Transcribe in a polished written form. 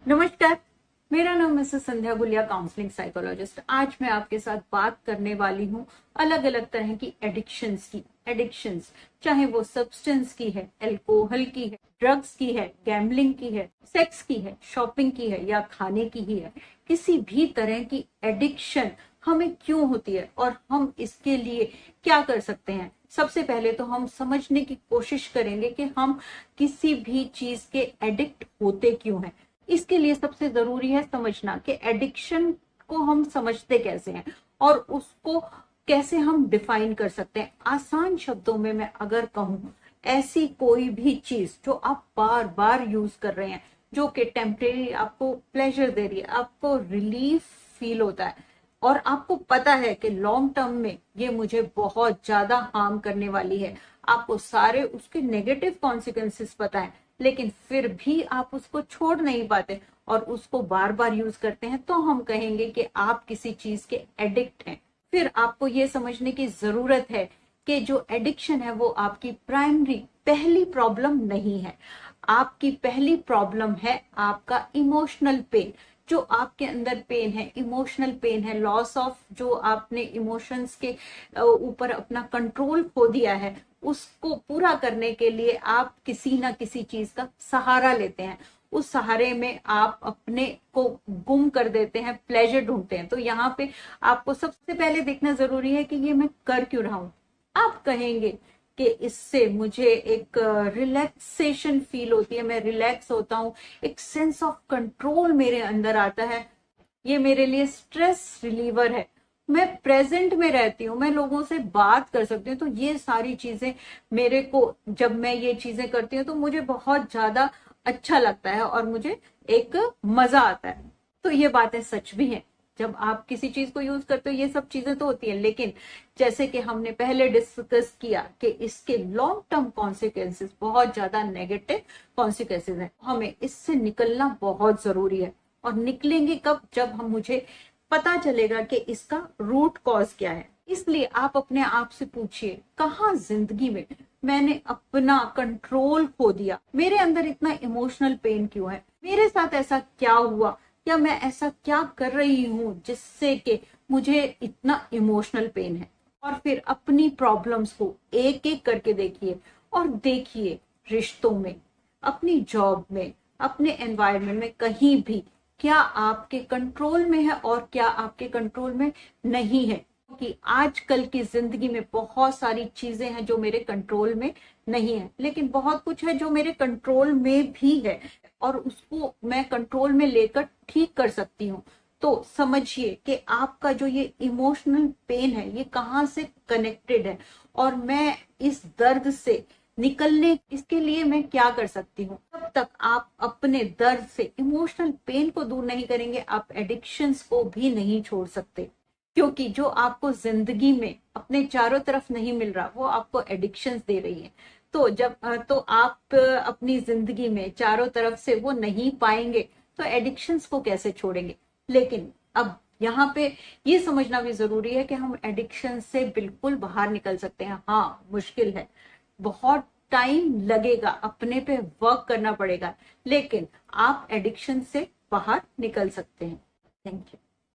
नमस्कार, मेरा नाम मिसेस संध्या गुलिया, काउंसलिंग साइकोलॉजिस्ट। आज मैं आपके साथ बात करने वाली हूँ अलग अलग तरह की एडिक्शंस, चाहे वो सब्सटेंस की है, अल्कोहल की है, ड्रग्स की है, गैम्बलिंग की है, सेक्स की है, शॉपिंग की है या खाने की ही है। किसी भी तरह की एडिक्शन हमें क्यों होती है और हम इसके लिए क्या कर सकते हैं। सबसे पहले तो हम समझने की कोशिश करेंगे कि हम किसी भी चीज के एडिक्ट होते क्यों हैं। इसके लिए सबसे जरूरी है समझना कि एडिक्शन को हम समझते कैसे हैं और उसको कैसे हम डिफाइन कर सकते हैं। आसान शब्दों में मैं अगर कहूं, ऐसी कोई भी चीज जो आप बार बार यूज कर रहे हैं, जो कि टेम्परेरी आपको प्लेजर दे रही है, आपको रिलीफ फील होता है और आपको पता है कि लॉन्ग टर्म में ये मुझे बहुत ज्यादा हार्म करने वाली है, आपको सारे उसके नेगेटिव कॉन्सिक्वेंसेस पता है, लेकिन फिर भी आप उसको छोड़ नहीं पाते और उसको बार बार यूज करते हैं, तो हम कहेंगे कि आप किसी चीज के एडिक्ट हैं। फिर आपको ये समझने की जरूरत है कि जो एडिक्शन है वो आपकी प्राइमरी पहली प्रॉब्लम नहीं है। आपकी पहली प्रॉब्लम है आपका इमोशनल पेन। जो आपके अंदर पेन है, इमोशनल पेन है, लॉस ऑफ, जो आपने इमोशंस के ऊपर अपना कंट्रोल खो दिया है, उसको पूरा करने के लिए आप किसी ना किसी चीज का सहारा लेते हैं। उस सहारे में आप अपने को गुम कर देते हैं, प्लेजर ढूंढते हैं। तो यहाँ पे आपको सबसे पहले देखना जरूरी है कि ये मैं कर क्यों रहा हूं। आप कहेंगे कि इससे मुझे एक रिलैक्सेशन फील होती है, मैं रिलैक्स होता हूँ, एक सेंस ऑफ कंट्रोल मेरे अंदर आता है, ये मेरे लिए स्ट्रेस रिलीवर है, मैं प्रेजेंट में रहती हूँ, मैं लोगों से बात कर सकती हूँ। तो ये सारी चीजें मेरे को, जब मैं ये चीजें करती हूँ तो मुझे बहुत ज्यादा अच्छा लगता है और मुझे एक मजा आता है। तो ये बातें सच भी हैं। जब आप किसी चीज को यूज करते हो ये सब चीजें तो होती है, लेकिन जैसे कि हमने पहले डिस्कस किया कि इसके लॉन्ग टर्म कॉन्सिक्वेंसेस बहुत ज्यादा नेगेटिव कॉन्सिक्वेंसेस हैं। हमें इससे निकलना बहुत जरूरी है। और निकलेंगे कब? जब हम मुझे पता चलेगा कि इसका रूट कॉज क्या है। इसलिए आप अपने आप से पूछिए, कहाँ जिंदगी में मैंने अपना कंट्रोल खो दिया, मेरे अंदर इतना इमोशनल पेन क्यों है, मेरे साथ ऐसा क्या हुआ, या मैं ऐसा क्या कर रही हूं जिससे कि मुझे इतना इमोशनल पेन है। और फिर अपनी प्रॉब्लम्स को एक एक करके देखिए और देखिए रिश्तों में, अपनी जॉब में, अपने एनवायरनमेंट में, कहीं भी क्या आपके कंट्रोल में है और क्या आपके कंट्रोल में नहीं है। कि आजकल की जिंदगी में बहुत सारी चीजें हैं जो मेरे कंट्रोल में नहीं है, लेकिन बहुत कुछ है जो मेरे कंट्रोल में भी है और उसको मैं कंट्रोल में लेकर ठीक कर सकती हूँ। तो समझिए कि आपका जो ये इमोशनल पेन है ये कहाँ से कनेक्टेड है और मैं इस दर्द से निकलने, इसके लिए मैं क्या कर सकती हूँ। तब तक आप अपने दर्द से, इमोशनल पेन को दूर नहीं करेंगे, आप एडिक्शंस को भी नहीं छोड़ सकते। क्योंकि जो आपको जिंदगी में अपने चारों तरफ नहीं मिल रहा वो आपको एडिक्शंस दे रही है। तो जब तो आप अपनी जिंदगी में चारों तरफ से वो नहीं पाएंगे तो एडिक्शंस को कैसे छोड़ेंगे। लेकिन अब यहाँ पे ये समझना भी जरूरी है कि हम एडिक्शन से बिल्कुल बाहर निकल सकते हैं। हाँ, मुश्किल है, बहुत टाइम लगेगा, अपने पे वर्क करना पड़ेगा, लेकिन आप एडिक्शन से बाहर निकल सकते हैं। Thank you.